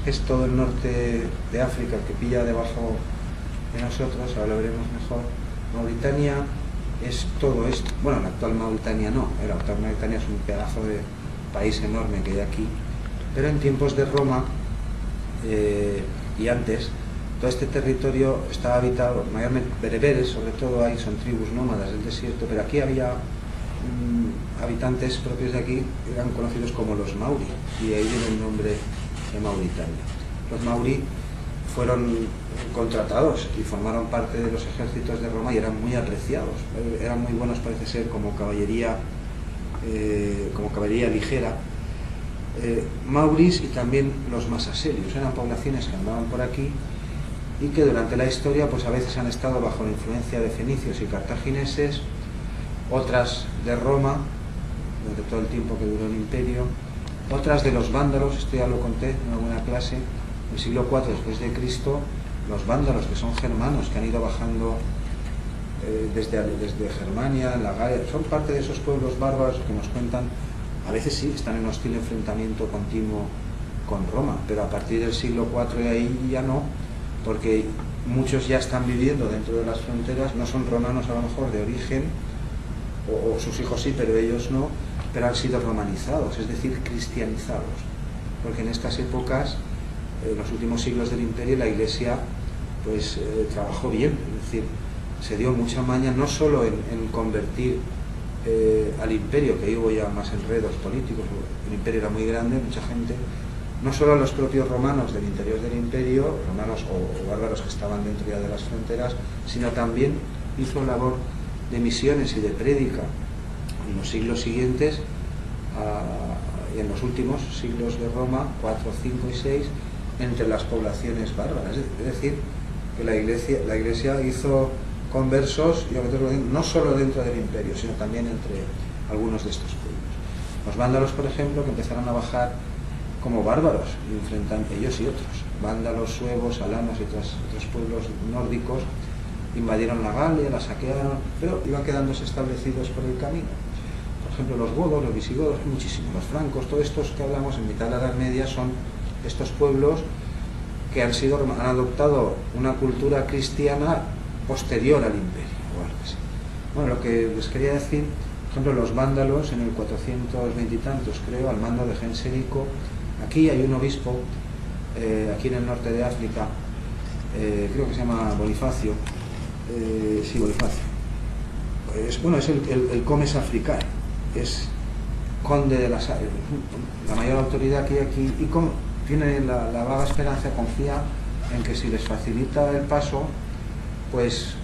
es todo el norte de África, el que pilla debajo de nosotros, ahora lo veremos mejor. Mauritania es todo esto, bueno, la actual Mauritania no, la actual Mauritania es un pedazo de país enorme que hay aquí, pero en tiempos de Roma y antes, todo este territorio estaba habitado, mayormente bereberes, sobre todo ahí son tribus nómadas del desierto, pero aquí había habitantes propios de aquí, eran conocidos como los Mauri, y de ahí viene el nombre de Mauritania. Los Mauri fueron contratados y formaron parte de los ejércitos de Roma y eran muy apreciados, eran muy buenos, parece ser, como caballería ligera. Mauris y también los masaselios eran poblaciones que andaban por aquí y que durante la historia pues a veces han estado bajo la influencia de fenicios y cartagineses, otras de Roma durante todo el tiempo que duró el imperio, otras de los vándalos, esto ya lo conté en alguna clase, en el siglo IV después de Cristo, los vándalos, que son germanos, que han ido bajando desde Germania, la Galia, son parte de esos pueblos bárbaros que nos cuentan, a veces sí, están en hostil enfrentamiento continuo con Roma, pero a partir del siglo IV y ahí ya no, porque muchos ya están viviendo dentro de las fronteras, no son romanos a lo mejor de origen, o sus hijos sí, pero ellos no, pero han sido romanizados, es decir, cristianizados, porque en estas épocas, en los últimos siglos del imperio, la Iglesia pues trabajó bien, es decir, se dio mucha maña no solo en convertir al imperio, que ahí hubo ya más enredos políticos, el imperio era muy grande, mucha gente, no solo a los propios romanos del interior del imperio, romanos o bárbaros que estaban dentro ya de las fronteras, sino también hizo labor de misiones y de prédica en los siglos siguientes y en los últimos siglos de Roma, 4, 5 y 6, entre las poblaciones bárbaras. Es decir, que la Iglesia hizo conversos, no solo dentro del imperio, sino también entre algunos de estos pueblos. Los vándalos, por ejemplo, que empezaron a bajar como bárbaros, y enfrentan ellos y otros. Vándalos, suevos, alanos y otros pueblos nórdicos invadieron la Galia, la saquearon, pero iban quedándose establecidos por el camino. Por ejemplo, los godos, los visigodos, muchísimos, los francos, todos estos que hablamos en mitad de la Edad Media son estos pueblos que han adoptado una cultura cristiana posterior al imperio, o algo así. Bueno, lo que les quería decir, por ejemplo, los vándalos en el 420 y tantos, creo, al mando de Genserico, aquí hay un obispo, aquí en el norte de África, creo que se llama Bonifacio, sí, Bonifacio, es el comes africano, es conde de la mayor autoridad que hay aquí, y tiene la vaga esperanza, confía en que si les facilita el paso, pues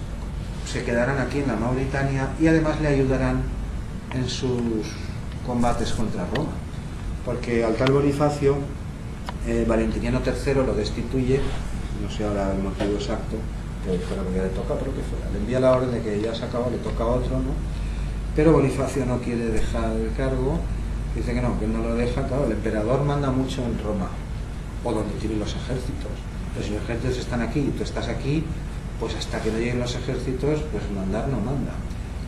se quedarán aquí en la Mauritania y además le ayudarán en sus combates contra Roma, porque al tal Bonifacio, Valentiniano III lo destituye, no sé ahora el motivo exacto, que fuera porque le toca, pero que fuera, le envía la orden de que ya se acaba, le toca a otro, ¿no? Pero Bonifacio no quiere dejar el cargo, dice que no lo deja, claro, el emperador manda mucho en Roma, o donde tienen los ejércitos, pero si los ejércitos están aquí y tú estás aquí, pues hasta que no lleguen los ejércitos, pues mandar no manda.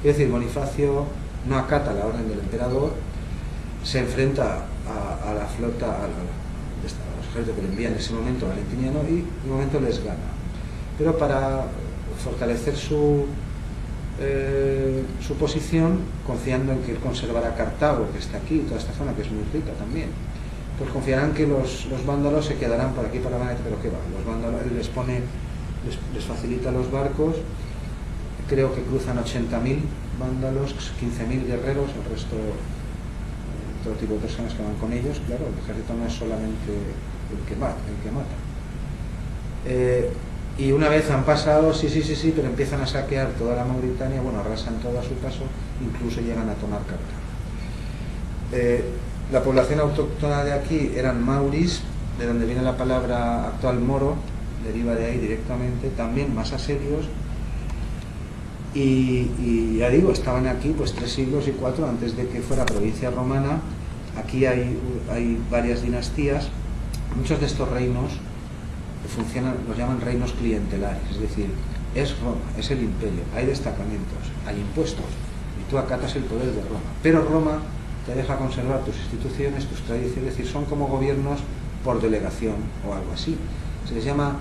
Es decir, Bonifacio no acata la orden del emperador, se enfrenta a la flota, a los ejércitos que le envían en ese momento Valentiniano, y en un momento les gana. Pero para fortalecer su posición, confiando en que él conservará Cartago, que está aquí, toda esta zona que es muy rica también, pues confiarán que los vándalos se quedarán por aquí, por la manera, pero ¿qué va? Los vándalos, él les facilita los barcos, creo que cruzan 80.000 vándalos, 15.000 guerreros, el resto todo tipo de personas que van con ellos. Claro, el ejército no es solamente el que mata. Y una vez han pasado, sí, pero empiezan a saquear toda la Mauritania, bueno, arrasan todo a su paso, incluso llegan a tomar Cartago. La población autóctona de aquí eran mauris, de donde viene la palabra actual moro, deriva de ahí directamente, también más asirios, y ya digo, estaban aquí pues 3 siglos y 4 antes de que fuera provincia romana. Aquí hay varias dinastías, muchos de estos reinos funcionan, los llaman reinos clientelares, es decir, es Roma, es el imperio, hay destacamentos, hay impuestos, y tú acatas el poder de Roma, pero Roma te deja conservar tus instituciones, tus tradiciones, es decir, son como gobiernos por delegación o algo así. Se les llama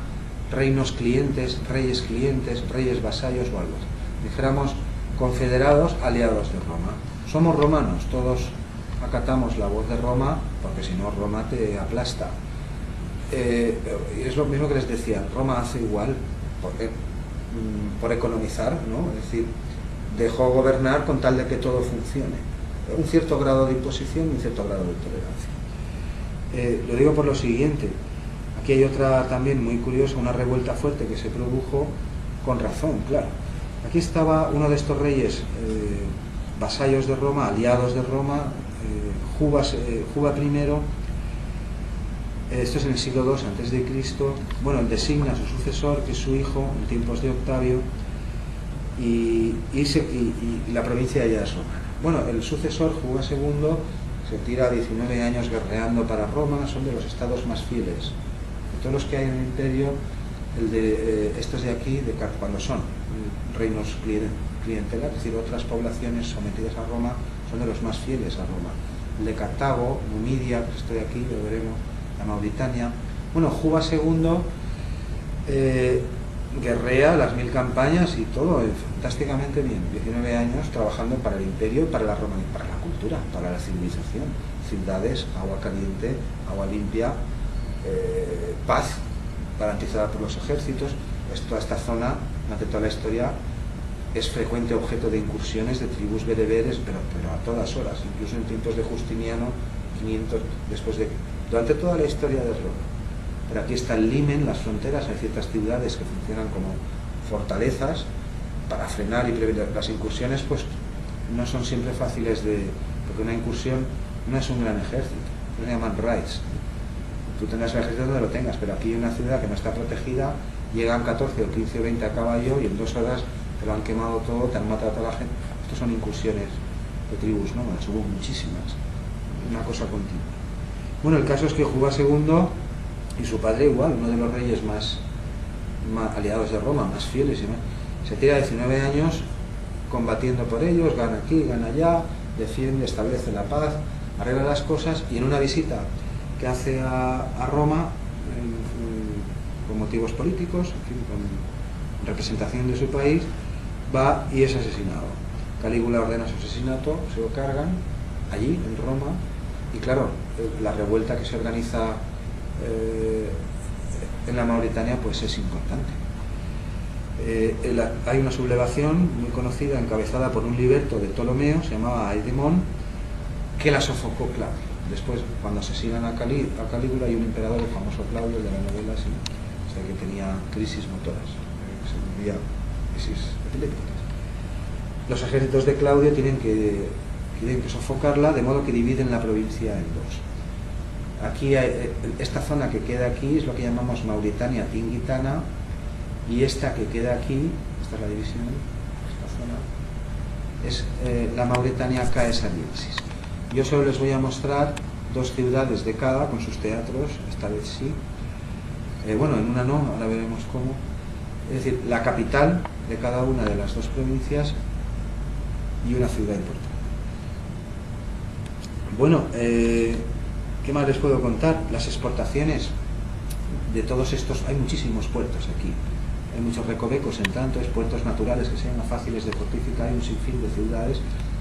reinos clientes, reyes vasallos o algo así. Dijéramos confederados aliados de Roma. Somos romanos, todos acatamos la voz de Roma, porque si no Roma te aplasta. Es lo mismo que les decía, Roma hace igual por economizar, ¿no? Es decir, dejó gobernar con tal de que todo funcione. Un cierto grado de imposición y un cierto grado de tolerancia. Lo digo por lo siguiente, aquí hay otra también muy curiosa, una revuelta fuerte que se produjo con razón, claro. Aquí estaba uno de estos reyes vasallos de Roma, aliados de Roma, Juba I, esto es en el siglo II a.C., bueno, él designa a su sucesor, que es su hijo, en tiempos de Octavio, y la provincia ya es romana. Bueno, el sucesor, Juba II, se tira 19 años guerreando para Roma, son de los estados más fieles. De todos los que hay en el imperio, estos de aquí, cuando son reinos clientelares, es decir, otras poblaciones sometidas a Roma, son de los más fieles a Roma. El de Cartago, Numidia, que estoy aquí, lo veremos, la Mauritania. Bueno, Juba II guerrea las 1000 campañas y todo fantásticamente bien. 19 años trabajando para el imperio, para la Roma, para la cultura, para la civilización. Ciudades, agua caliente, agua limpia, paz garantizada por los ejércitos. Toda esta zona, durante toda la historia, es frecuente objeto de incursiones de tribus bereberes, pero a todas horas, incluso en tiempos de Justiniano, 500 durante toda la historia de Roma. Pero aquí está el limen, las fronteras, hay ciertas ciudades que funcionan como fortalezas para frenar y prevenir las incursiones, pues no son siempre fáciles porque una incursión no es un gran ejército, se llaman raids. Tú tengas el ejército donde lo tengas, pero aquí hay una ciudad que no está protegida, llegan 14 o 15 o 20 a caballo y en 2 horas te lo han quemado todo, te han matado a toda la gente. Estos son incursiones de tribus nómadas, hubo muchísimas, una cosa continua. Bueno, el caso es que Juba II y su padre igual, uno de los reyes más aliados de Roma, más fieles y más, se tira 19 años combatiendo por ellos, gana aquí, gana allá, defiende, establece la paz, arregla las cosas, y en una visita que hace a Roma con motivos políticos, en fin, con representación de su país, va y es asesinado. Calígula ordena su asesinato, se lo cargan allí en Roma, y claro, la revuelta que se organiza en la Mauritania pues es importante. Hay una sublevación muy conocida encabezada por un liberto de Ptolomeo, se llamaba Aidemón, que la sofocó Claudio. Después, cuando asesinan a Calígula, hay un emperador, el famoso Claudio, de la novela, sí, que tenía crisis motoras, se vivía crisis epilépticas. Los ejércitos de Claudio tienen que sofocarla, de modo que dividen la provincia en dos. Aquí esta zona que queda aquí es lo que llamamos Mauritania Tingitana, y esta que queda aquí, esta es la división, esta zona es la Mauritania Caesariensis. Yo solo les voy a mostrar 2 ciudades de cada con sus teatros, esta vez sí. Bueno, en una no, ahora veremos cómo. Es decir, la capital de cada una de las 2 provincias y una ciudad importante. Bueno, ¿qué más les puedo contar? Las exportaciones de todos estos, hay muchísimos puertos aquí, hay muchos recovecos en tantos puertos naturales que sean fáciles de fortificar, hay un sinfín de ciudades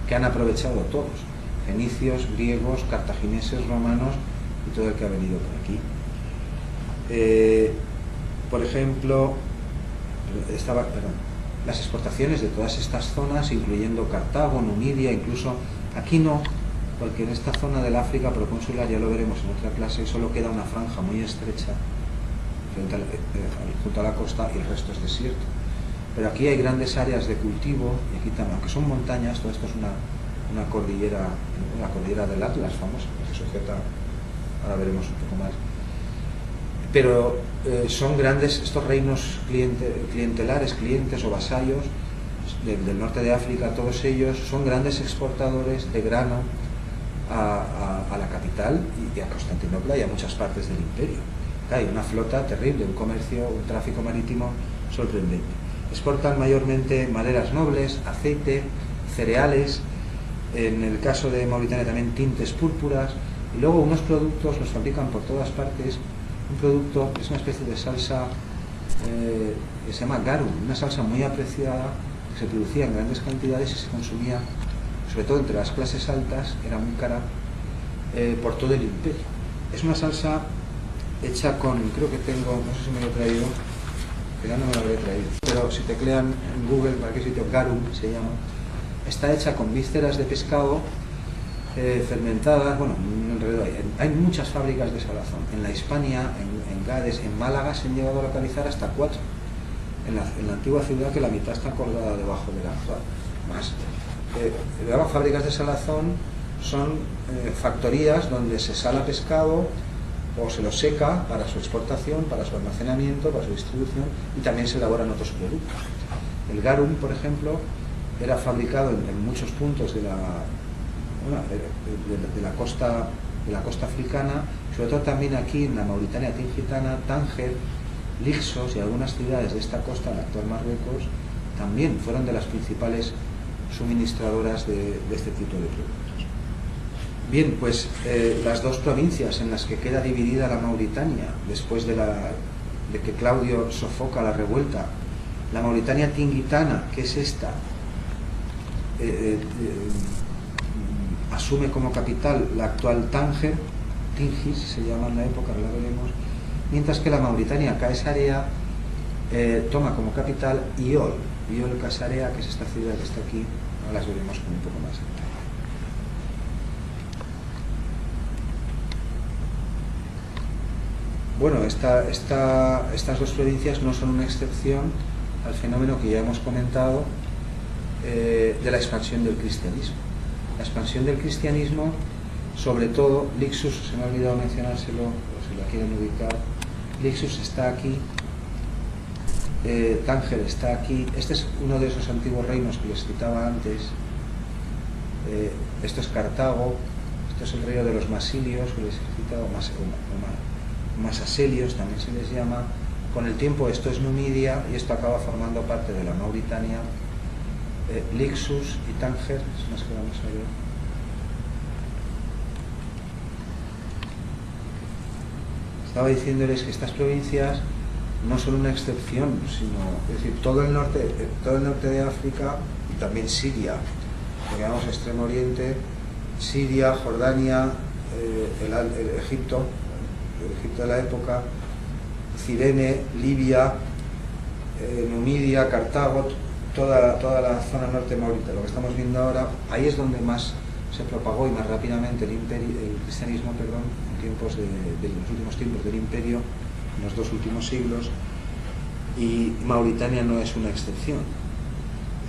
que han aprovechado todos, fenicios, griegos, cartagineses, romanos y todo el que ha venido por aquí. Por ejemplo, las exportaciones de todas estas zonas, incluyendo Cartago, Numidia, incluso aquí no, porque en esta zona del África proconsular, ya lo veremos en otra clase, solo queda una franja muy estrecha junto a la costa y el resto es desierto. Pero aquí hay grandes áreas de cultivo, y aquí también, aunque son montañas, todo esto es una cordillera, la cordillera del Atlas famosa, que se sujeta, ahora veremos un poco más. Pero son grandes, estos reinos clientelares, clientes o vasallos del norte de África, todos ellos son grandes exportadores de grano a la capital y a Constantinopla y a muchas partes del imperio. Hay una flota terrible, un comercio, un tráfico marítimo sorprendente. Exportan mayormente maderas nobles, aceite, cereales, en el caso de Mauritania también tintes púrpuras, Y luego unos productos los fabrican por todas partes. Un producto es una especie de salsa que se llama garum, una salsa muy apreciada que se producía en grandes cantidades y se consumía, sobre todo entre las clases altas, era muy cara, por todo el imperio. Es una salsa hecha con, creo que tengo, no sé si me lo he traído, pero no me lo habré traído, pero si teclean en Google, ¿para qué sitio? Garum se llama. Está hecha con vísceras de pescado fermentadas, bueno, alrededor hay muchas fábricas de salazón. En la Hispania, en Gades, en Málaga se han llegado a localizar hasta 4. En la antigua ciudad, que la mitad está colgada debajo de la actual. Más. Las fábricas de salazón son factorías donde se sala pescado o se lo seca para su exportación, para su almacenamiento, para su distribución, y también se elaboran otros productos. El garum, por ejemplo, era fabricado en muchos puntos de la costa africana, sobre todo también aquí en la Mauritania tingitana, Tánger, Lixos y algunas ciudades de esta costa, en el actual Marruecos, también fueron de las principales suministradoras de este tipo de productos. Bien, pues las dos provincias en las que queda dividida la Mauritania después de que Claudio sofoca la revuelta, la Mauritania tingitana, que es esta, asume como capital la actual Tánger, Tingis se llama en la época, ahora la veremos, mientras que la Mauritania Caesarea toma como capital Iol Caesarea, que es esta ciudad que está aquí. Ahora las veremos con un poco más de detalle. Bueno, estas dos provincias no son una excepción al fenómeno que ya hemos comentado de la expansión del cristianismo. La expansión del cristianismo, sobre todo, Lixus, se me ha olvidado mencionárselo, o si la quieren ubicar, Lixus está aquí, Tánger está aquí. Este es uno de esos antiguos reinos que les citaba antes. Esto es Cartago, esto es el reino de los Masilios, que les he citado, Masaselios también se les llama. Con el tiempo esto es Numidia y esto acaba formando parte de la Mauritania. Lixus y Tánger, es más que vamos a ver. Estaba diciéndoles que estas provincias no son una excepción, sino, es decir, todo el norte de África y también Siria, porque vamos a Extremo Oriente, Siria, Jordania, el Egipto de la época, Cirene, Libia, Numidia, Cartago, toda la zona norte mauritana. Lo que estamos viendo ahora, ahí es donde más se propagó y más rápidamente el cristianismo, en los últimos tiempos del imperio, en los 2 últimos siglos, y Mauritania no es una excepción.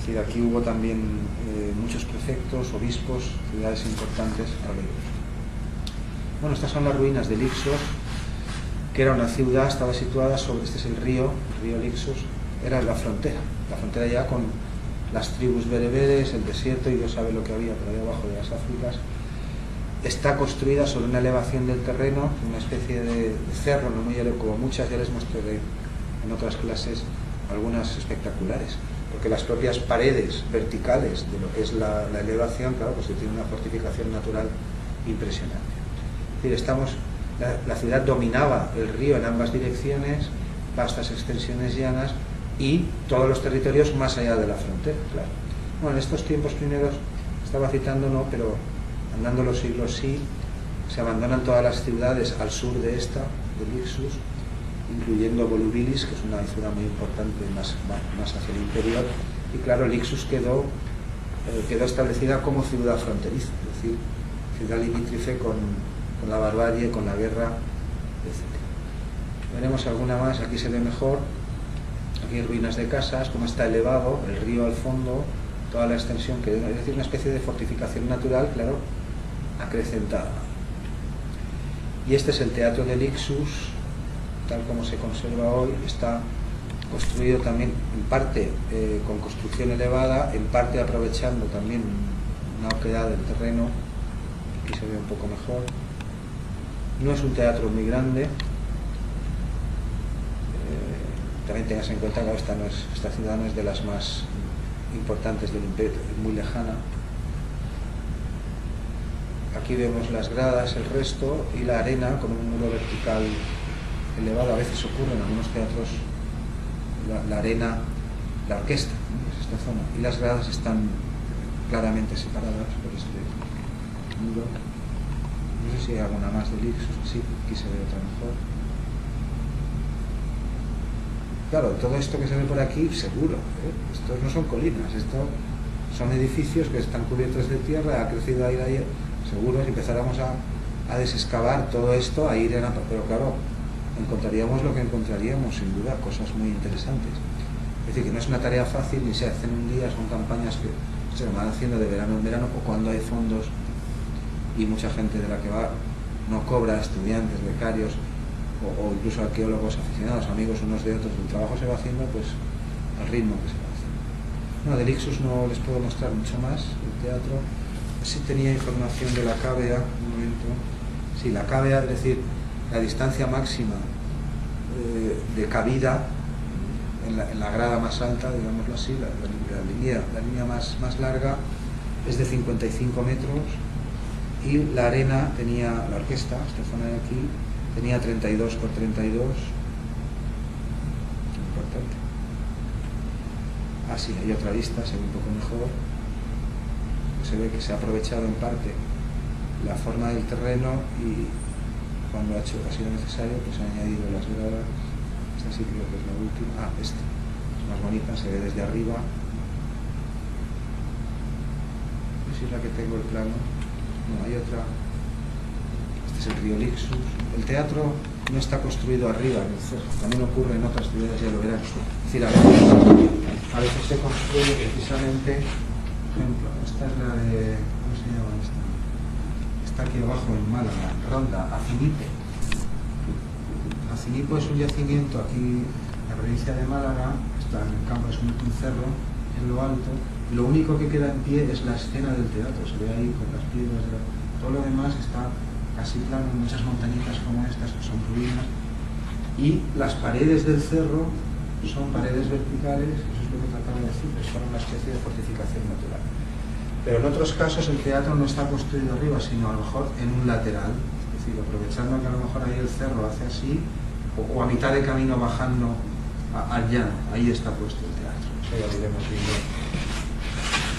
Es decir, aquí hubo también muchos prefectos, obispos, ciudades importantes. Bueno, estas son las ruinas de Lixos, que era una ciudad, estaba situada sobre, este es el río Lixos, era la frontera ya con las tribus bereberes, el desierto, y Dios sabe lo que había por ahí abajo de las Áfricas. Está construida sobre una elevación del terreno, una especie de cerro, no muy elevado, como muchas, ya les mostraré en otras clases, algunas espectaculares, porque las propias paredes verticales de lo que es la elevación, claro, pues tiene una fortificación natural impresionante. Es decir, la ciudad dominaba el río en ambas direcciones, vastas extensiones llanas, y todos los territorios más allá de la frontera, claro. Bueno, en estos tiempos primeros, estaba citando no, pero andando los siglos sí, se abandonan todas las ciudades al sur de esta, de Lixus, incluyendo Volubilis, que es una ciudad muy importante más hacia el interior, y claro, Lixus quedó establecida como ciudad fronteriza, es decir, ciudad limítrofe con la barbarie, con la guerra, etc. Veremos alguna más, aquí se ve mejor. Aquí hay ruinas de casas, como está elevado, el río al fondo, toda la extensión, que es decir, una especie de fortificación natural, claro, acrecentada. Y este es el teatro de Lixus, tal como se conserva hoy. Está construido también en parte con construcción elevada, en parte aprovechando también una oquedad del terreno. Aquí se ve un poco mejor. No es un teatro muy grande. También tengas en cuenta que esta ciudad no es de las más importantes del imperio, es muy lejana. Aquí aquí vemos las gradas, el resto, y la arena con un muro vertical elevado. A veces ocurre en algunos teatros la arena, la orquesta, ¿no? Es esta zona, y las gradas están claramente separadas por este muro. No sé si hay alguna más de Lixus, sí, aquí se ve otra mejor. Claro, todo esto que se ve por aquí, seguro, estos no son colinas, estos son edificios que están cubiertos de tierra, ha crecido ahí, seguro, si empezáramos a desexcavar todo esto, a ir pero claro, encontraríamos lo que encontraríamos, sin duda, cosas muy interesantes. Es decir, que no es una tarea fácil, ni se hacen un día, son campañas que se van haciendo de verano en verano, o cuando hay fondos y mucha gente de la que va no cobra, estudiantes, becarios, o incluso arqueólogos aficionados, amigos unos de otros. El trabajo se va haciendo pues al ritmo que se va haciendo. No, de Lixus no les puedo mostrar mucho más. El teatro sí tenía información de la cávea, un momento. Sí, la cávea, es decir, la distancia máxima de cabida en la grada más alta, digámoslo así, la línea más larga es de 55 metros, y la arena tenía, la orquesta, esta zona de aquí, tenía 32 por 32, importante. Ah, sí, hay otra vista, se ve un poco mejor. Se ve que se ha aprovechado en parte la forma del terreno, y cuando ha sido necesario, pues ha añadido las gradas. Esta sí creo que es la última. Ah, esta es más bonita, se ve desde arriba. No sé si es la que tengo el plano. No, hay otra. Este es el río Lixus. El teatro no está construido arriba en el cerro, también ocurre en otras ciudades, ya lo verán. Es decir, a veces se construye precisamente, por ejemplo, esta es la de, ¿cómo se llama esta? Está aquí abajo en Málaga, Ronda, Acinipo. Acinipo es un yacimiento aquí en la provincia de Málaga, está en el campo, es un cerro en lo alto, y lo único que queda en pie es la escena del teatro, se ve ahí con las piedras, todo lo demás está casi plano, muchas montañitas como estas que son ruinas, y las paredes del cerro son paredes verticales. Eso es lo que trataba de decir, que son una especie de fortificación natural. Pero en otros casos el teatro no está construido arriba, sino a lo mejor en un lateral, es decir, aprovechando que a lo mejor ahí el cerro hace así, o a mitad de camino bajando al llano, ahí está puesto el teatro. Eso ya lo iremos viendo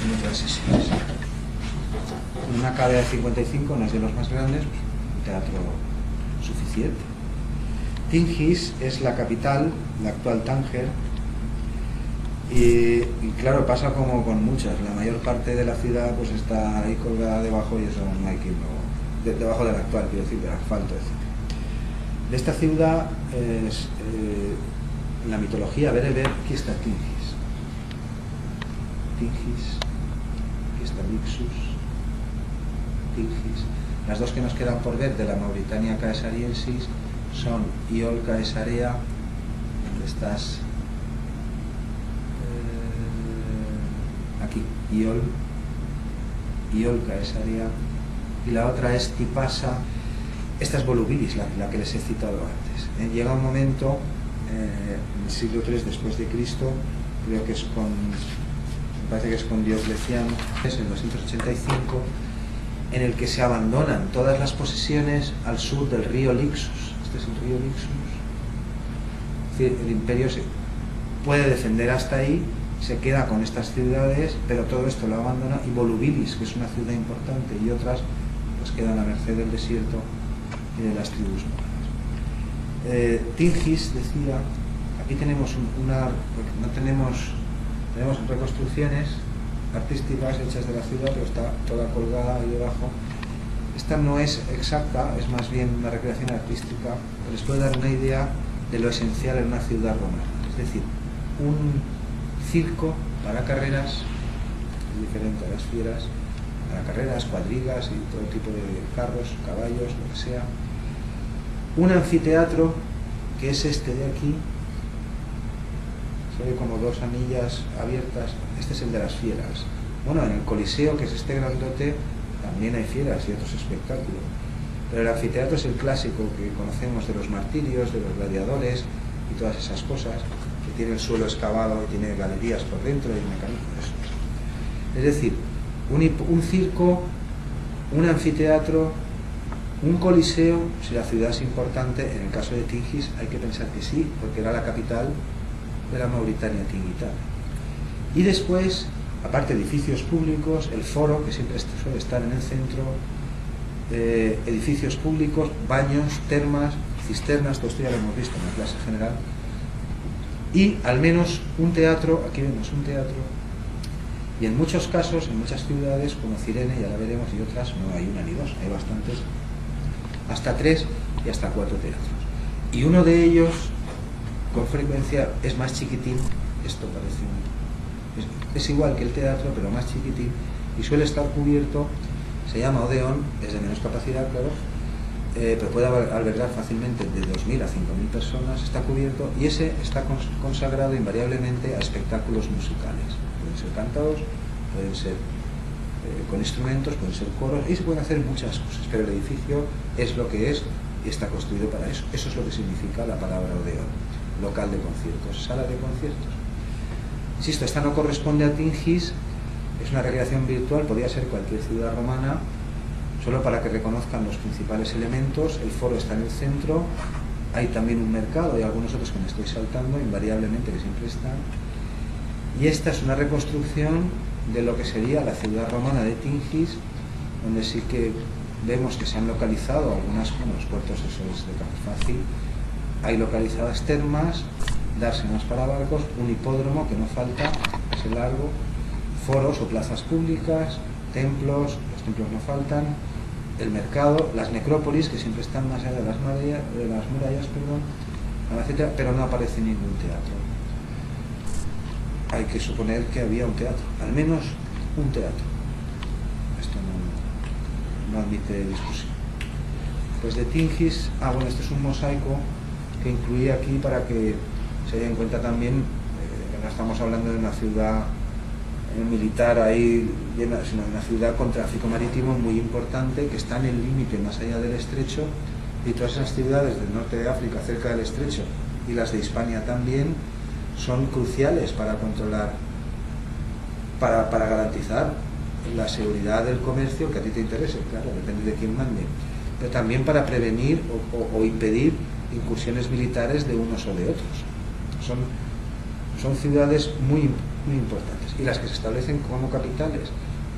en otras sesiones. Una cávea de 55 no es de los más grandes, pues un teatro suficiente. Tingis es la capital, la actual Tánger, y claro, pasa como con muchas, la mayor parte de la ciudad pues está ahí colgada debajo, y eso no hay quien lo... debajo de la actual, quiero decir, del asfalto, etc. De esta ciudad, en la mitología bereber, aquí está Tingis. Tingis, aquí está Lixus. Tingis. Las dos que nos quedan por ver de la Mauritania caesariensis son Iol Caesarea, donde estás aquí, Iol Caesarea, y la otra es Tipasa. Esta es Volubilis, la que les he citado antes. Llega un momento en el siglo III después de Cristo, creo que es me parece que es con Diocleciano, es en 285, en el que se abandonan todas las posesiones al sur del río Lixus. Este es el río Lixus. Es decir, el imperio se puede defender hasta ahí, se queda con estas ciudades, pero todo esto lo abandona, y Volubilis, que es una ciudad importante, y otras pues quedan a merced del desierto y de las tribus nómadas. Tingis decía, aquí tenemos no tenemos reconstrucciones artísticas hechas de la ciudad, pero está toda colgada ahí debajo. Esta no es exacta, es más bien una recreación artística, pero les puede dar una idea de lo esencial en una ciudad romana. Es decir, un circo para carreras, es diferente a las fieras, para carreras, cuadrigas y todo tipo de carros, caballos, lo que sea. Un anfiteatro, que es este de aquí, se ve como dos anillas abiertas. Este es el de las fieras. Bueno, en el Coliseo, que es este grandote, también hay fieras y otros espectáculos. Pero el anfiteatro es el clásico que conocemos de los martirios, de los gladiadores y todas esas cosas, que tiene el suelo excavado y tiene galerías por dentro y mecanismos. Es decir, un circo un anfiteatro, un coliseo. Si la ciudad es importante, en el caso de Tingis hay que pensar que sí, porque era la capital de la Mauritania tingitana. Y después, aparte edificios públicos, el foro, que siempre suele estar en el centro, edificios públicos, baños, termas, cisternas, todo esto ya lo hemos visto en la clase general, y al menos un teatro. Aquí vemos un teatro, y en muchos casos, en muchas ciudades como Cirene, ya la veremos, y otras, no hay una ni dos, hay bastantes, hasta 3 y hasta 4 teatros, y uno de ellos con frecuencia es más chiquitín. Esto parece es igual que el teatro, pero más chiquitín, y suele estar cubierto. Se llama Odeón, es de menos capacidad, claro, pero puede albergar fácilmente de 2.000 a 5.000 personas. Está cubierto, y ese está consagrado invariablemente a espectáculos musicales. Pueden ser cantados, pueden ser con instrumentos, pueden ser coros, y se pueden hacer muchas cosas, pero el edificio es lo que es y está construido para eso. Eso es lo que significa la palabra Odeón: local de conciertos, sala de conciertos. Insisto, esta no corresponde a Tingis, es una recreación virtual, podría ser cualquier ciudad romana, solo para que reconozcan los principales elementos. El foro está en el centro, hay también un mercado, hay algunos otros que me estoy saltando, invariablemente, que siempre están. Y esta es una reconstrucción de lo que sería la ciudad romana de Tingis, donde sí que vemos que se han localizado algunas, bueno, los puertos esos de Fácil, hay localizadas termas, dársenas para barcos, un hipódromo que no falta, es el largo, foros o plazas públicas, templos, los templos no faltan, el mercado, las necrópolis, que siempre están más allá de las murallas, etcétera, pero no aparece ningún teatro. Hay que suponer que había un teatro, al menos un teatro. Esto no admite discusión. Pues de Tingis, bueno, este es un mosaico que incluí aquí para que se den cuenta también que no estamos hablando de una ciudad militar ahí llena, sino de una ciudad con tráfico marítimo muy importante, que está en el límite más allá del estrecho, y todas esas ciudades del norte de África cerca del estrecho y las de Hispania también son cruciales para controlar, para garantizar la seguridad del comercio que a ti te interese, claro, depende de quién mande, pero también para prevenir o impedir incursiones militares de unos o de otros. Son ciudades muy importantes, y las que se establecen como capitales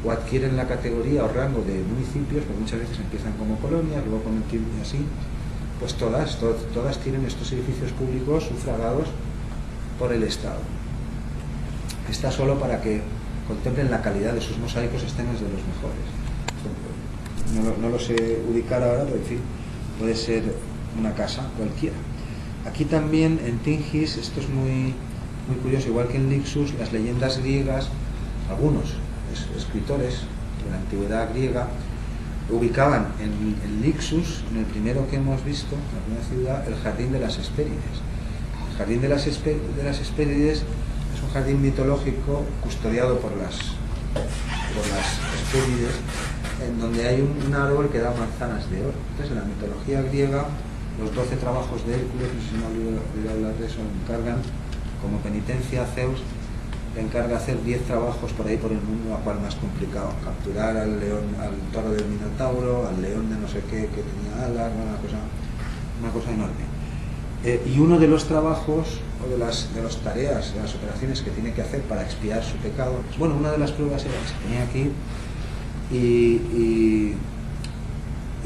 o adquieren la categoría o rango de municipios, pues muchas veces empiezan como colonias, luego con el tiempo y así, pues todas tienen estos edificios públicos sufragados por el Estado. Está solo para que contemplen la calidad de sus mosaicos, estén de los mejores. No lo sé ubicar ahora, pero en fin, puede ser una casa cualquiera. Aquí también en Tingis, esto es muy curioso, igual que en Lixus, las leyendas griegas, algunos escritores de la antigüedad griega ubicaban en Lixus, en el primero que hemos visto, en la primera ciudad, el jardín de las Hespérides. El jardín de las Hespérides es un jardín mitológico custodiado por las Hespérides, en donde hay un árbol que da manzanas de oro. Entonces, en la mitología griega, los 12 trabajos de Hércules, no sé si me olvidé hablar de eso, encargan, como penitencia a Zeus, le encarga hacer 10 trabajos por ahí por el mundo, a cual más complicado: capturar al león, al toro del Minotauro, al león de no sé qué que tenía alas, una cosa enorme. Y uno de los trabajos, o de las tareas, de las operaciones que tiene que hacer para expiar su pecado, bueno, una de las pruebas era que se tenía aquí y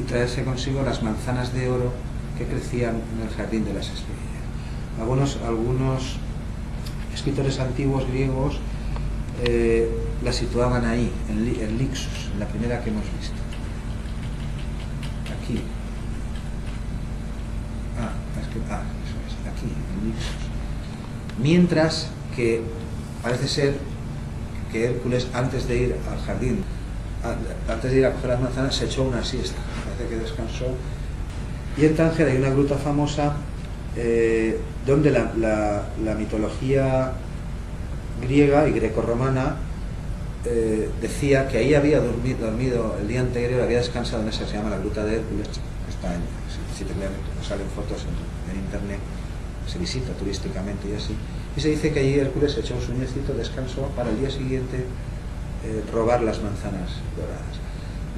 traerse consigo las manzanas de oro que crecían en el jardín de las Hespérides. Algunos escritores antiguos griegos la situaban ahí, en Lixus, en la primera que hemos visto. Aquí. Eso es, aquí, en Lixus. Mientras que parece ser que Hércules, antes de ir al jardín, antes de ir a coger las manzanas, se echó una siesta, parece que descansó. Y en Tánger hay una gruta famosa donde la mitología griega y grecorromana decía que ahí había dormido el día anterior, había descansado en esa, se llama la gruta de Hércules, está si te salen fotos en internet, se visita turísticamente y así, y se dice que allí Hércules echó un sueñecito, descansó para el día siguiente robar las manzanas doradas.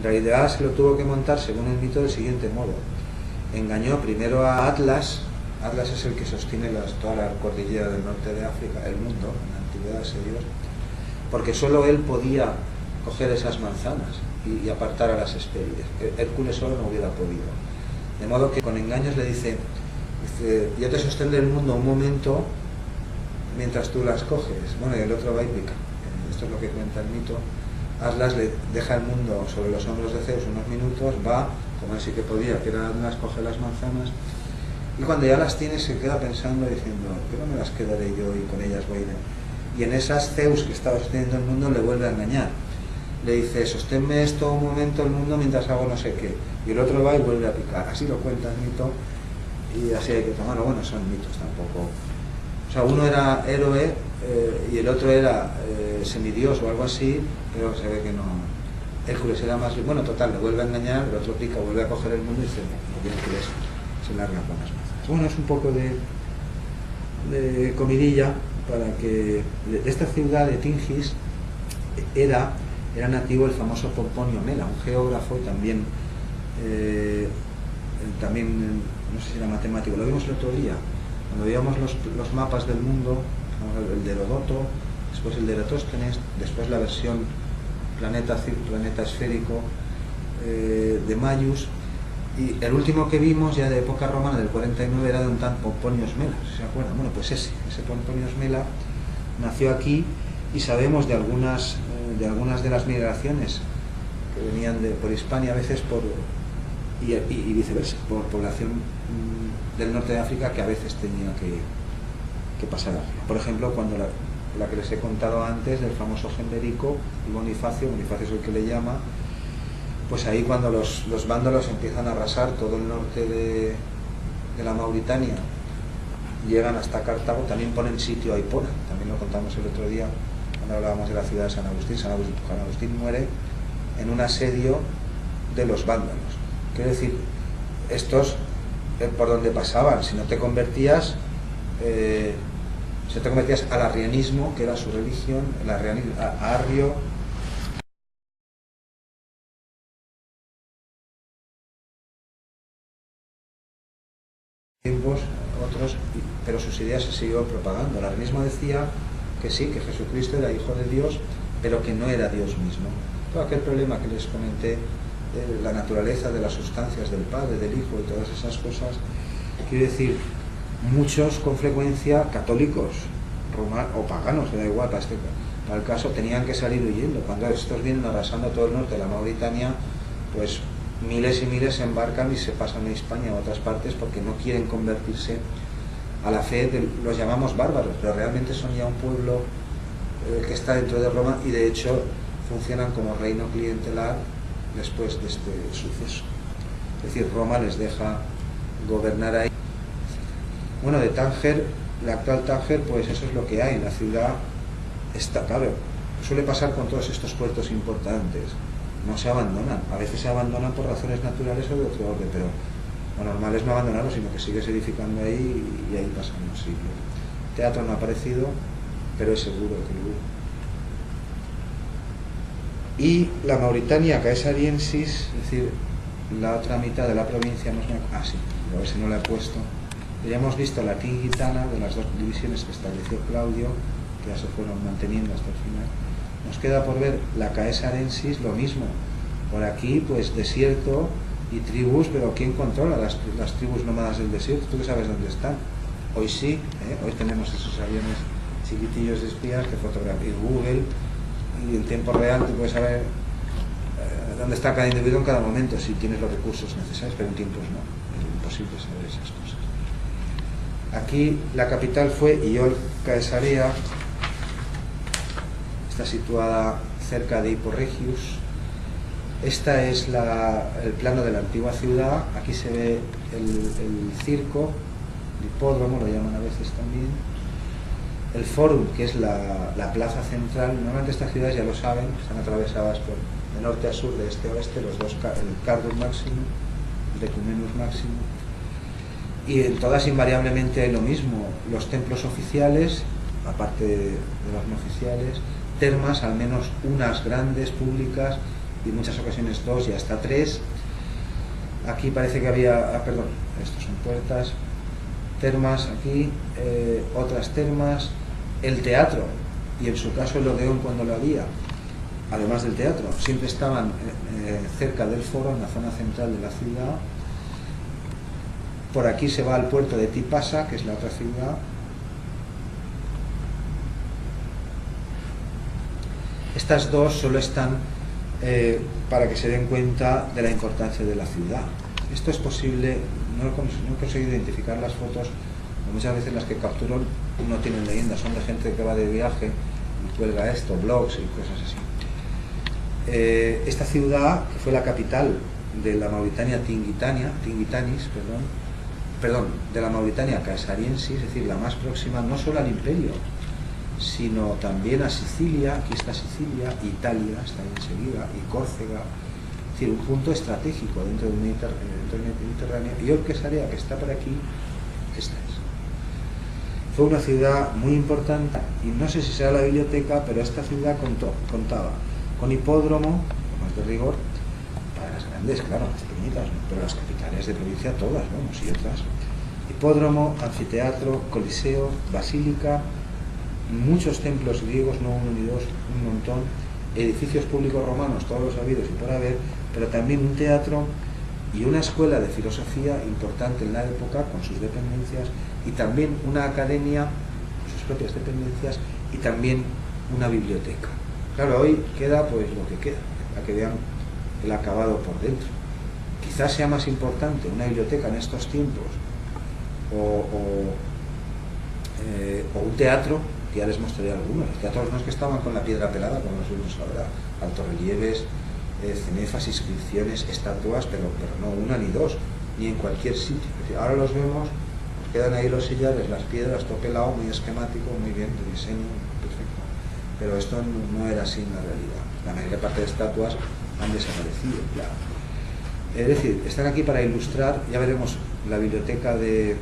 En realidad se lo tuvo que montar, según el mito, del siguiente modo. Engañó primero a Atlas. Atlas es el que sostiene toda la cordillera del norte de África, el mundo, en la antigüedad ese dios, porque solo él podía coger esas manzanas y apartar a las Hespérides. Hércules solo no hubiera podido. De modo que con engaños le dice, yo te sostendré el mundo un momento mientras tú las coges. Bueno, y el otro va y pica. Esto es lo que cuenta el mito. Atlas le deja el mundo sobre los hombros de Zeus unos minutos, va, como él sí que podía, que era Atlas, coge las manzanas, y cuando ya las tiene se queda pensando, diciendo, pero me las quedaré yo y con ellas voy a ir. Y en esas Zeus, que estaba sosteniendo el mundo, le vuelve a engañar. Le dice, sosténme esto un momento el mundo mientras hago no sé qué. Y el otro va y vuelve a picar. Así lo cuenta el mito, y así hay que tomarlo. Bueno, son mitos tampoco. O sea, uno era héroe y el otro era semidios o algo así, pero se ve que no. Hércules era más... Bueno, total, le vuelve a engañar, el otro pica, vuelve a coger el mundo y dice, no, Hércules se larga con las mazas. Bueno, es un poco de comidilla para que... De esta ciudad de Tingis era nativo el famoso Pomponio Mela, un geógrafo y también, no sé si era matemático, lo vimos el otro día, cuando veíamos los mapas del mundo, el de Heródoto, después el de Eratóstenes, después la versión planeta esférico de Mayus, y el último que vimos ya de época romana, del 49, era de un tal Pomponio Mela, si se acuerdan. Bueno, pues ese Pomponio Mela nació aquí, y sabemos de algunas de las migraciones que venían por Hispania, a veces y viceversa, por población del norte de África, que a veces tenía que pasar a África. Por ejemplo, cuando la que les he contado antes, del famoso Genberico y Bonifacio es el que le llama, pues ahí cuando los vándalos empiezan a arrasar todo el norte de la Mauritania, llegan hasta Cartago, también ponen sitio a Hipona, también lo contamos el otro día cuando hablábamos de la ciudad de San Agustín. San Agustín muere en un asedio de los vándalos. Quiero decir, estos por donde pasaban, si no te convertías, al arrianismo, que era su religión, a Arrio, otros, pero sus ideas se siguió propagando. El arrianismo decía que sí, que Jesucristo era hijo de Dios, pero que no era Dios mismo. Todo aquel problema que les comenté, la naturaleza de las sustancias del Padre, del Hijo y todas esas cosas, quiero decir, muchos con frecuencia católicos, romanos o paganos, da igual, para el caso, tenían que salir huyendo. Cuando estos vienen arrasando todo el norte de la Mauritania, pues miles y miles se embarcan y se pasan a España o a otras partes porque no quieren convertirse a la fe los llamamos bárbaros, pero realmente son ya un pueblo que está dentro de Roma, y de hecho funcionan como reino clientelar después de este suceso. Es decir, Roma les deja gobernar ahí. Bueno, de Tánger, la actual Tánger, pues eso es lo que hay. La ciudad está, claro, suele pasar con todos estos puertos importantes. No se abandonan, a veces se abandonan por razones naturales o de otro orden, pero lo normal es no abandonarlo, sino que sigues edificando ahí y ahí pasan los siglos. Teatro no ha aparecido, pero es seguro que lo hubo. Y la Mauritania caesariensis, es decir, la otra mitad de la provincia, sí, a ver si no la he puesto. Ya hemos visto la Tingitana, de las dos divisiones que estableció Claudio, que ya se fueron manteniendo hasta el final. Nos queda por ver la caesarensis, lo mismo. Por aquí, pues desierto y tribus, pero ¿quién controla las tribus nómadas del desierto? ¿Tú que sabes dónde están? Hoy sí, hoy tenemos esos aviones chiquitillos de espías que fotografían Google, y en tiempo real tú puedes saber dónde está cada individuo en cada momento, si tienes los recursos necesarios, pero en tiempos no, es imposible saber esas cosas. Aquí la capital fue Iol Caesarea, está situada cerca de Hippo Regius. Esta es el plano de la antigua ciudad. Aquí se ve el circo, el hipódromo, lo llaman a veces también. El Fórum, que es la plaza central. Normalmente estas ciudades, ya lo saben, están atravesadas de norte a sur, de este a oeste, los dos, el Cardus Maximum, el Decumenus Maximum. Y en todas invariablemente hay lo mismo, los templos oficiales, aparte de los no oficiales, termas, al menos unas grandes, públicas, y en muchas ocasiones 2 y hasta 3. Aquí parece que había, perdón, estos son puertas, termas aquí, otras termas, el teatro, y en su caso el Odeón cuando lo había, además del teatro, siempre estaban cerca del foro, en la zona central de la ciudad. Por aquí se va al puerto de Tipasa, que es la otra ciudad. Estas dos solo están para que se den cuenta de la importancia de la ciudad. Esto es posible, no he conseguido identificar las fotos, muchas veces las que capturo no tienen leyenda, son de gente que va de viaje y cuelga esto, blogs y cosas así. Esta ciudad, que fue la capital de la Mauritania Tingitanis, de la Mauritania Casariensis, es decir, la más próxima no solo al imperio, sino también a Sicilia, aquí está Sicilia, Italia está ahí enseguida, y Córcega, es decir, un punto estratégico dentro del Mediterráneo, y Orquesarea, que está por aquí, esta es. Fue una ciudad muy importante, y no sé si será la biblioteca, pero esta ciudad contaba con hipódromo, más de rigor, para las grandes, claro, las pequeñitas, ¿no? Pero las capitales de provincia todas, vamos, y otras. Hipódromo, anfiteatro, coliseo, basílica, muchos templos griegos, no uno ni dos, un montón, edificios públicos romanos, todos los habidos y por haber, pero también un teatro y una escuela de filosofía importante en la época, con sus dependencias, y también una academia, sus propias dependencias, y también una biblioteca. Claro, hoy queda pues lo que queda, para que vean el acabado por dentro. Quizás sea más importante una biblioteca en estos tiempos o un teatro, que ya les mostraré algunos. Los teatros no es que estaban con la piedra pelada, como los vemos ahora, altorrelieves, cenefas, inscripciones, estatuas, pero no una ni dos, ni en cualquier sitio. Es decir, ahora los vemos, nos quedan ahí los sillares, las piedras, todo pelado, muy esquemático, muy bien, de diseño, perfecto. Pero esto no era así en la realidad. La mayor parte de estatuas han desaparecido, claro. Es decir, están aquí para ilustrar, ya veremos la biblioteca de,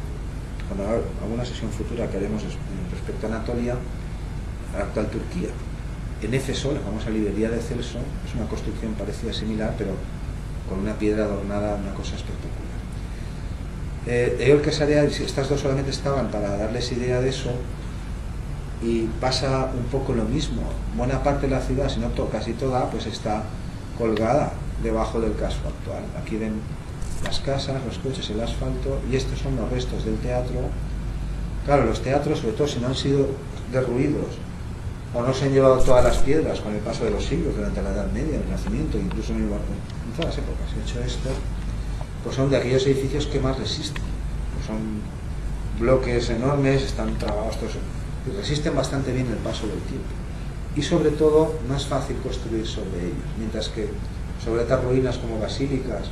cuando haga alguna sesión futura que haremos respecto a Anatolia, a la actual Turquía. En Éfeso, la famosa librería de Celso, es una construcción parecida, similar, pero con una piedra adornada, una cosa espectacular. Orquesarea, estas dos solamente estaban para darles idea de eso, y pasa un poco lo mismo. Buena parte de la ciudad, si no casi toda, pues está colgada debajo del casco actual. Aquí ven las casas, los coches, el asfalto, y estos son los restos del teatro. Claro, los teatros, sobre todo si no han sido derruidos o no se han llevado todas las piedras con el paso de los siglos, durante la Edad Media, el Renacimiento, incluso en todas las épocas he hecho esto, pues son de aquellos edificios que más resisten. Pues son bloques enormes, están trabados, y resisten bastante bien el paso del tiempo. Y sobre todo, no es fácil construir sobre ellos, mientras que sobre estas ruinas como basílicas,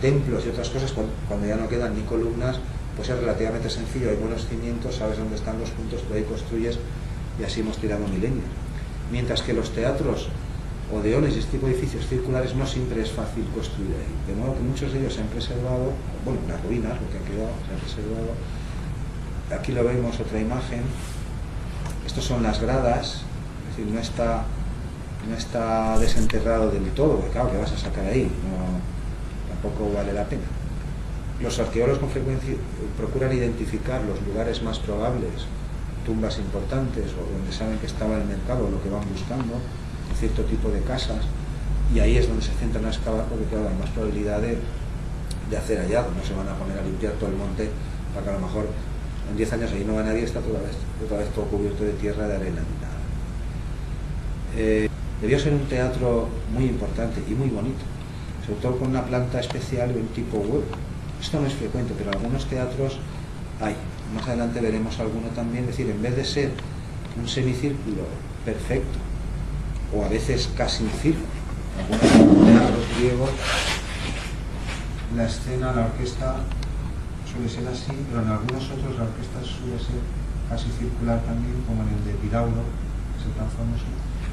templos y otras cosas, cuando ya no quedan ni columnas, pues es relativamente sencillo, hay buenos cimientos, sabes dónde están los puntos, tú ahí construyes, y así hemos tirado milenios. Mientras que los teatros, odeones y este tipo de edificios circulares no siempre es fácil construir ahí. De modo que muchos de ellos se han preservado, bueno, las ruinas, lo que han quedado, se han preservado. Aquí lo vemos, otra imagen. Estos son las gradas, es decir, no está desenterrado del todo, porque claro, que vas a sacar ahí, tampoco vale la pena. Los arqueólogos con frecuencia procuran identificar los lugares más probables, tumbas importantes o donde saben que estaba el mercado, lo que van buscando, cierto tipo de casas, y ahí es donde se centran a excavar, porque claro, hay más probabilidad de hacer hallazgos. No se van a poner a limpiar todo el monte para que a lo mejor en 10 años ahí no va nadie, está otra vez todo cubierto de tierra, de arena ni nada. Debió ser un teatro muy importante y muy bonito, sobre todo con una planta especial de un tipo huevo. Esto no es frecuente, pero algunos teatros hay. Más adelante veremos alguno también, es decir, en vez de ser un semicírculo perfecto, o a veces casi un círculo, algunos teatros griegos, la escena, la orquesta suele ser así, pero en algunos otros la orquesta suele ser casi circular también, como en el de Pirauro, que es el tan famoso.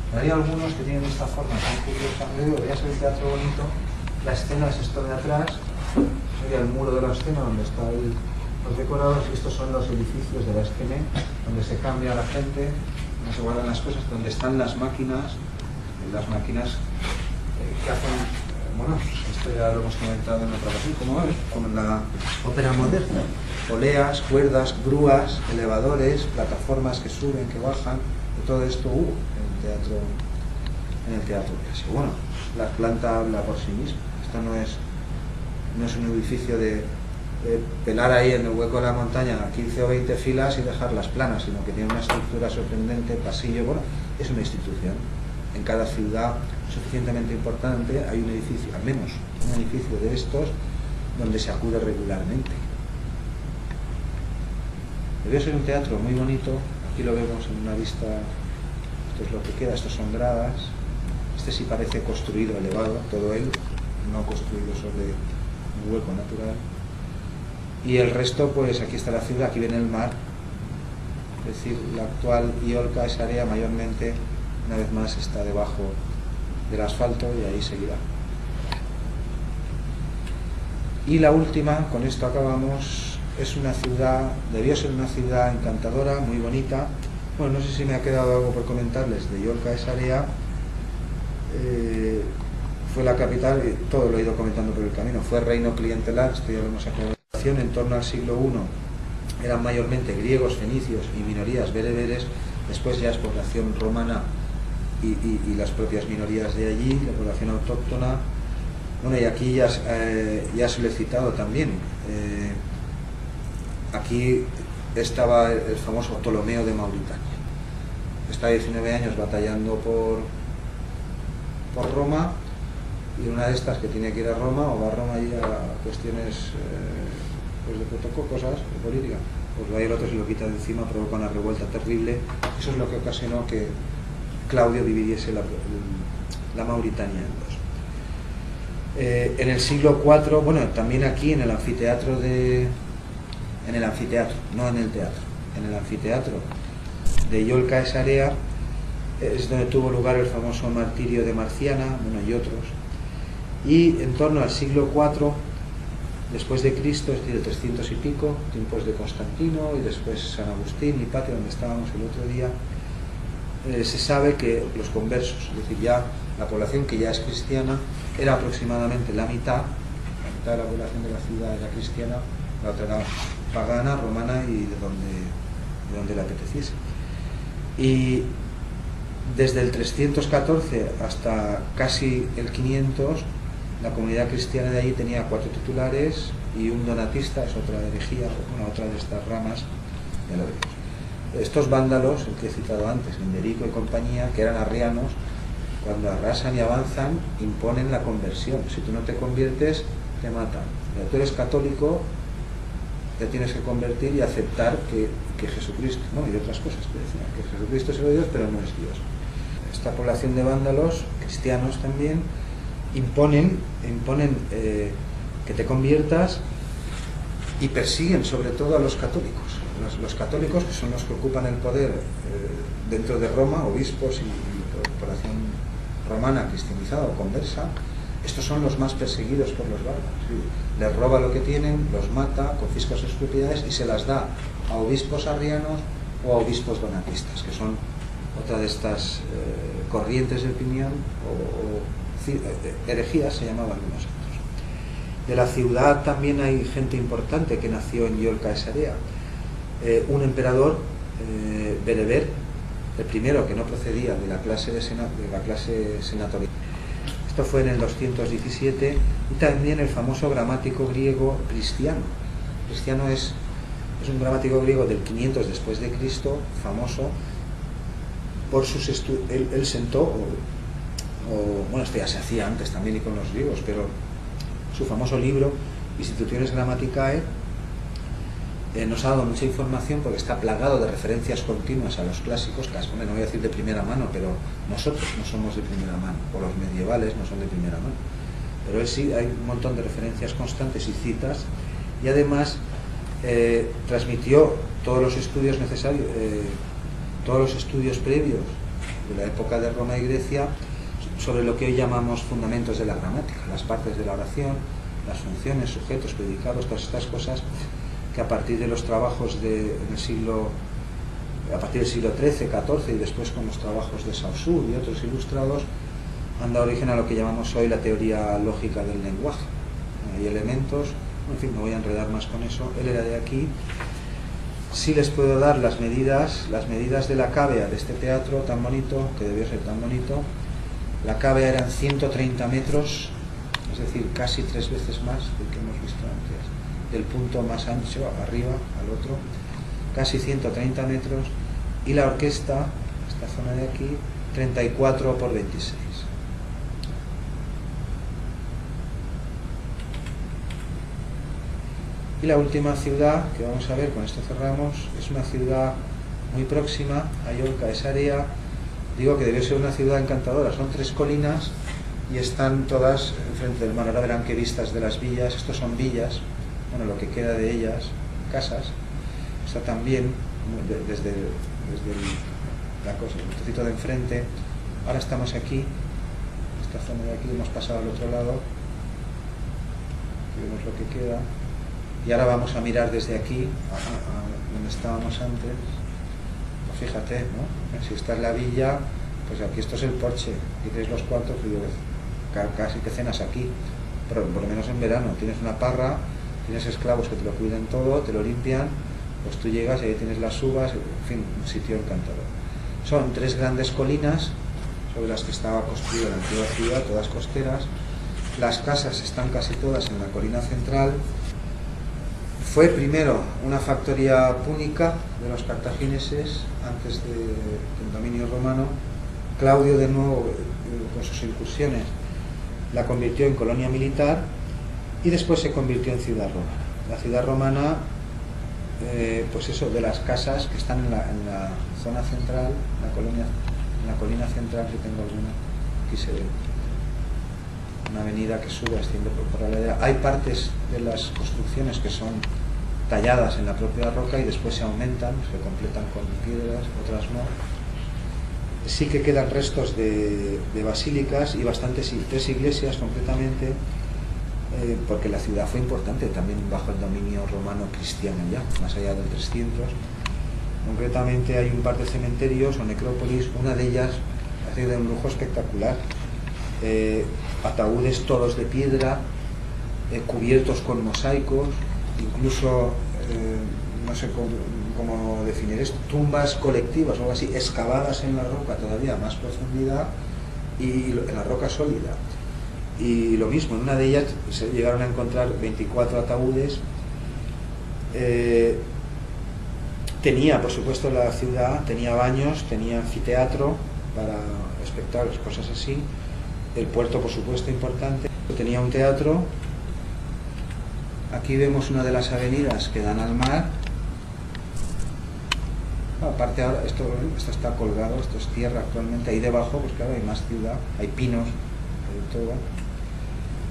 Pero hay algunos que tienen esta forma tan curiosa. Veías el teatro bonito, la escena es esto de atrás, sería el muro de la escena donde están los decorados, y estos son los edificios de la escena, donde se cambia la gente, donde se guardan las cosas, donde están las máquinas que hacen, bueno, esto ya lo hemos comentado en otra ocasión, como en la ópera moderna, poleas, cuerdas, grúas, elevadores, plataformas que suben, que bajan, y todo esto hubo en el teatro clásico. Bueno, la planta habla por sí misma. Esto no es un edificio de pelar ahí en el hueco de la montaña 15 o 20 filas y dejarlas planas, sino que tiene una estructura sorprendente, pasillo. Bueno, es una institución. En cada ciudad suficientemente importante hay un edificio, al menos un edificio de estos, donde se acude regularmente. Debió ser un teatro muy bonito. Aquí lo vemos en una vista. Esto es lo que queda, estos son gradas. Este sí parece construido, elevado, todo él, no construido sobre un hueco natural. Y el resto, pues aquí está la ciudad, aquí viene el mar. Es decir, la actual Iolca, esa área mayormente, una vez más, está debajo del asfalto y ahí seguirá. Y la última, con esto acabamos, es una ciudad, debió ser una ciudad encantadora, muy bonita. Bueno, no sé si me ha quedado algo por comentarles de Iolca Esarea. Fue la capital, todo lo he ido comentando por el camino, fue reino clientelar, esto ya lo hemos aclarado. En torno al siglo I eran mayormente griegos, fenicios y minorías bereberes, después ya es población romana y las propias minorías de allí, la población autóctona. Bueno, y aquí ya se lo he citado también, aquí estaba el famoso Ptolomeo de Mauritania. Está 19 años batallando por Roma, y una de estas que tiene que ir a Roma, o va a Roma y a cuestiones pues de protocolo, cosas de política, pues va a ir otro, se lo quita de encima, provoca una revuelta terrible. Eso es lo que ocasionó que Claudio dividiese la Mauritania en dos. En el siglo IV, bueno, también aquí en el anfiteatro no en el teatro, en el anfiteatro de Iolca Esarea es donde tuvo lugar el famoso martirio de Marciana, bueno, y otros. Y en torno al siglo IV después de Cristo, es decir, 300 y pico, tiempos de Constantino y después San Agustín, Hipatia, donde estábamos el otro día, se sabe que los conversos, es decir, ya la población que ya es cristiana, era aproximadamente la mitad de la población de la ciudad era cristiana, la otra era pagana, romana y de donde le apeteciese. Y desde el 314 hasta casi el 500, la comunidad cristiana de allí tenía 4 titulares y un donatista, es otra herejía, otra de estas ramas, ya lo vemos. Estos vándalos, el que he citado antes, Inderico y compañía, que eran arrianos, cuando arrasan y avanzan, imponen la conversión. Si tú no te conviertes, te matan. Pero tú eres católico, te tienes que convertir y aceptar que Jesucristo, ¿no? Y otras cosas que decían, que Jesucristo es el Dios, pero no es Dios. Esta población de vándalos, cristianos también, imponen que te conviertas y persiguen sobre todo a los católicos. Los católicos, que son los que ocupan el poder dentro de Roma, obispos y población romana cristianizada o conversa, estos son los más perseguidos por los bárbaros. ¿Sí? Les roba lo que tienen, los mata, confisca sus propiedades y se las da a obispos arrianos o a obispos donatistas, que son otra de estas corrientes de opinión o herejías, se llamaban algunos otros. De la ciudad también hay gente importante que nació en Iolca Esarea. Un emperador bereber, el primero que no procedía de la clase senatorial. Esto fue en el 217, y también el famoso gramático griego Cristiano. Cristiano es un gramático griego del 500 después de Cristo, famoso por sus estudios. Él sentó, bueno, esto ya se hacía antes también y con los griegos, pero su famoso libro, Institutiones Grammaticae, nos ha dado mucha información porque está plagado de referencias continuas a los clásicos, casi, no voy a decir de primera mano, pero nosotros no somos de primera mano, o los medievales no son de primera mano, pero él sí, hay un montón de referencias constantes y citas, y además transmitió todos los estudios necesarios, todos los estudios previos de la época de Roma y Grecia sobre lo que hoy llamamos fundamentos de la gramática, las partes de la oración, las funciones, sujetos, predicados, todas estas cosas que a partir de los trabajos a partir del siglo XIII, XIV y después con los trabajos de Saussure y otros ilustrados, han dado origen a lo que llamamos hoy la teoría lógica del lenguaje. Hay elementos, en fin, no voy a enredar más con eso. Él era de aquí. Sí les puedo dar las medidas de la cavea de este teatro tan bonito, que debió ser tan bonito. La cavea eran 130 metros, es decir, casi 3 veces más del que hemos visto antes, del punto más ancho arriba al otro, casi 130 metros, y la orquesta, esta zona de aquí, 34 por 26. Y la última ciudad que vamos a ver, con esto cerramos, es una ciudad muy próxima a Llorca, esa área. Digo que debe ser una ciudad encantadora, son 3 colinas y están todas enfrente del mar. Ahora verán qué vistas de las villas, estos son villas, bueno, lo que queda de ellas, casas. Está también desde la cosa, el trocito de enfrente. Ahora estamos aquí, esta zona de aquí, hemos pasado al otro lado, aquí vemos lo que queda. Y ahora vamos a mirar desde aquí, a donde estábamos antes. Pues fíjate, ¿no? Si esta es la villa, pues aquí esto es el porche. Aquí tienes los cuartos, casi que cenas aquí. Pero por lo menos en verano. Tienes una parra, tienes esclavos que te lo cuidan todo, te lo limpian. Pues tú llegas y ahí tienes las uvas, en fin, un sitio encantador. Son 3 grandes colinas sobre las que estaba construida la antigua ciudad, todas costeras. Las casas están casi todas en la colina central. Fue primero una factoría púnica de los cartagineses antes del dominio romano. Claudio, de nuevo, con sus incursiones, la convirtió en colonia militar y después se convirtió en ciudad romana. La ciudad romana, pues eso, de las casas que están en la zona central, en la colina central, que tengo alguna, aquí se ve una avenida que sube, asciende por la ladera. Hay partes de las construcciones que son talladas en la propia roca y después se aumentan, se completan con piedras, otras no. Sí que quedan restos de basílicas y bastantes, 3 iglesias completamente, porque la ciudad fue importante también bajo el dominio romano cristiano ya, más allá del 300. Concretamente hay un par de cementerios o necrópolis, una de ellas ha sido de un lujo espectacular. Ataúdes todos de piedra, cubiertos con mosaicos, incluso, no sé cómo definir esto, tumbas colectivas o algo así, excavadas en la roca todavía a más profundidad y en la roca sólida. Y lo mismo, en una de ellas se llegaron a encontrar 24 ataúdes. Tenía, por supuesto, la ciudad, tenía baños, tenía anfiteatro para espectáculos, cosas así. El puerto, por supuesto, importante. Tenía un teatro. Aquí vemos una de las avenidas que dan al mar. Aparte ahora, esto está colgado, esto es tierra actualmente. Ahí debajo, pues claro, hay más ciudad, hay pinos, hay todo.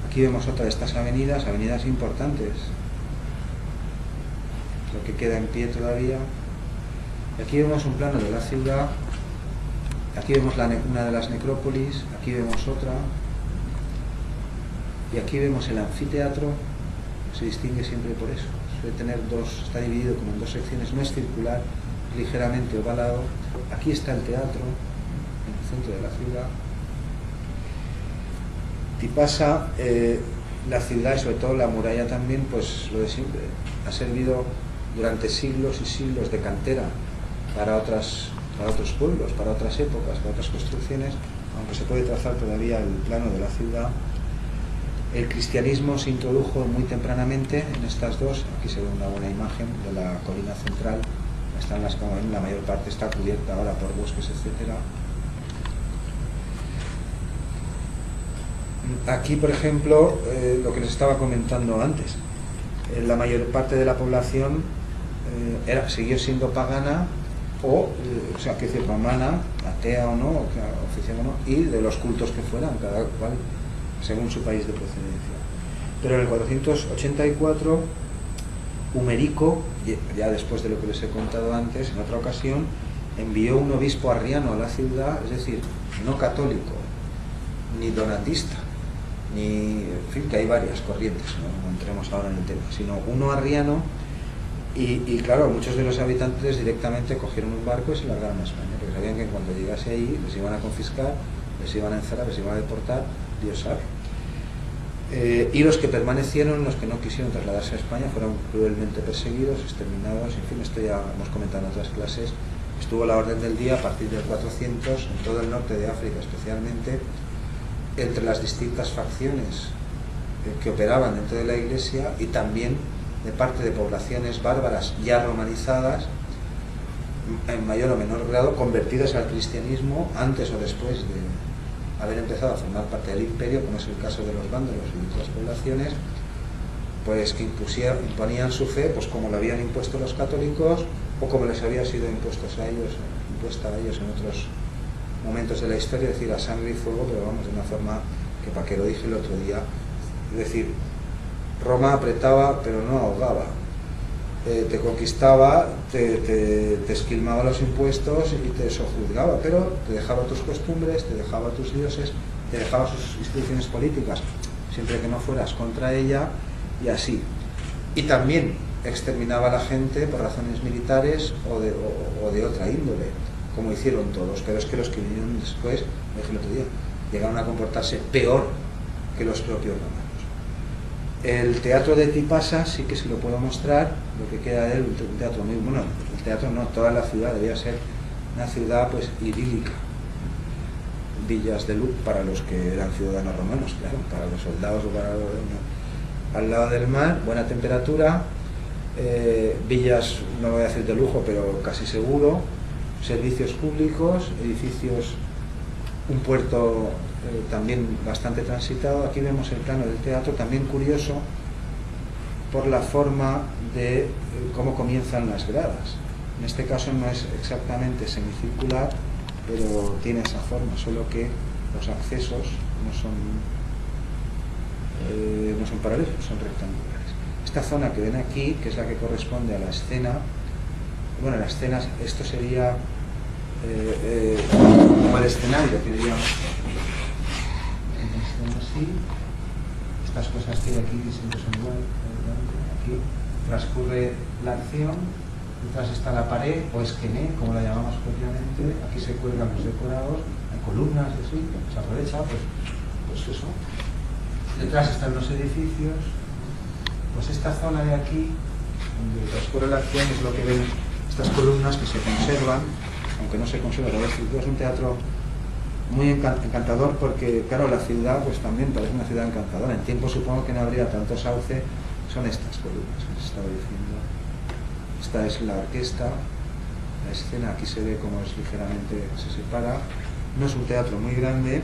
Aquí vemos otra de estas avenidas importantes. Lo que queda en pie todavía. Y aquí vemos un plano de la ciudad. Aquí vemos una de las necrópolis, aquí vemos otra. Y aquí vemos el anfiteatro. Se distingue siempre por eso. Suele tener está dividido como en 2 secciones, no es circular, ligeramente ovalado. Aquí está el teatro, en el centro de la ciudad. Y pasa la ciudad y sobre todo la muralla también, pues lo de siempre. Ha servido durante siglos y siglos de cantera para otros pueblos, para otras épocas, para otras construcciones, aunque se puede trazar todavía el plano de la ciudad. El cristianismo se introdujo muy tempranamente en estas dos. Aquí se ve una buena imagen de la colina central. Están la mayor parte está cubierta ahora por bosques, etcétera. Aquí, por ejemplo, lo que les estaba comentando antes, la mayor parte de la población siguió siendo pagana o sea, que decir, romana, atea o no, oficial o no, y de los cultos que fueran, cada cual según su país de procedencia. Pero en el 484, Humerico, ya después de lo que les he contado antes, en otra ocasión, envió un obispo arriano a la ciudad, es decir, no católico, ni donatista, ni, en fin, que hay varias corrientes, no entremos ahora en el tema, sino uno arriano, y claro, muchos de los habitantes directamente cogieron un barco y se largaron a España, porque sabían que cuando llegase ahí les iban a confiscar les iban a encerrar, les iban a deportar, Dios sabe. Y los que permanecieron, los que no quisieron trasladarse a España, fueron cruelmente perseguidos, exterminados, en fin, esto ya hemos comentado en otras clases. Estuvo la orden del día a partir del 400 en todo el norte de África, especialmente entre las distintas facciones que operaban dentro de la Iglesia, y también de parte de poblaciones bárbaras ya romanizadas, en mayor o menor grado convertidas al cristianismo antes o después de haber empezado a formar parte del imperio, como es el caso de los vándalos y de otras poblaciones, pues que imponían su fe, pues como lo habían impuesto los católicos o como les había sido impuesta a ellos en otros momentos de la historia, es decir, a sangre y fuego, pero vamos, de una forma que, para que lo dije el otro día, es decir, Roma apretaba pero no ahogaba, te conquistaba, te esquilmaba los impuestos y te sojuzgaba, pero te dejaba tus costumbres, te dejaba tus dioses, te dejaba sus instituciones políticas, siempre que no fueras contra ella, y así. Y también exterminaba a la gente por razones militares o de otra índole, como hicieron todos, pero es que los que vinieron después, lo dije el otro día, llegaron a comportarse peor que los propios romanos. El teatro de Tipasa sí que se lo puedo mostrar, lo que queda de él, un teatro muy bueno, el teatro no, toda la ciudad debía ser una ciudad pues idílica, villas de luz para los que eran ciudadanos romanos, claro, para los soldados o para los al lado del mar, buena temperatura, villas, no voy a decir de lujo, pero casi seguro, servicios públicos, edificios, un puerto también bastante transitado. Aquí vemos el plano del teatro, también curioso por la forma de cómo comienzan las gradas. En este caso no es exactamente semicircular, pero tiene esa forma, solo que los accesos no son paralelos, son rectangulares. Esta zona que ven aquí, que es la que corresponde a la escena, bueno, la escena, esto sería como el escenario, que diríamos así. Estas cosas que hay aquí siempre son igual. Aquí transcurre la acción, detrás está la pared o esquené, como la llamamos propiamente. Aquí se cuelgan los decorados, hay columnas y así, se aprovecha pues eso. Detrás están los edificios. Pues esta zona de aquí, donde transcurre la acción, es lo que ven estas columnas que se conservan, aunque no se conserva la estructura. Es un teatro muy encantador porque, claro, la ciudad pues también parece una ciudad encantadora. En tiempo supongo que no habría tanto sauce. Son estas columnas que se estaba diciendo. Esta es la orquesta, la escena, aquí se ve cómo es ligeramente, se separa. No es un teatro muy grande.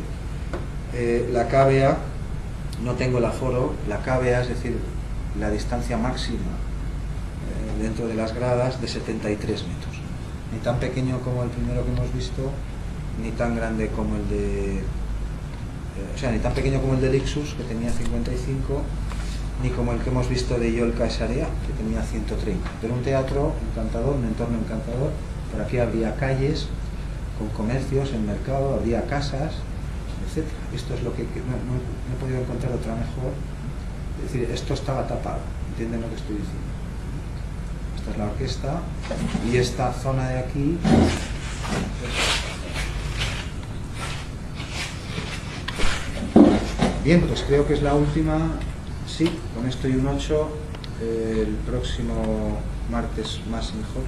La cavea, no tengo el aforo, la cavea, es decir, la distancia máxima dentro de las gradas, de 73 metros. Ni tan pequeño como el primero que hemos visto, ni tan grande como el de... o sea, ni tan pequeño como el de Lixus, que tenía 55, ni como el que hemos visto de Yol Caesarea, que tenía 130. Pero un teatro encantador, un entorno encantador. Por aquí habría calles con comercios, el mercado, habría casas, etc. Esto es lo que no he podido encontrar otra mejor. Es decir, esto estaba tapado, ¿entienden lo que estoy diciendo? Esta es la orquesta y esta zona de aquí bien, pues creo que es la última. Sí, con esto y un 8 el próximo martes más y mejor.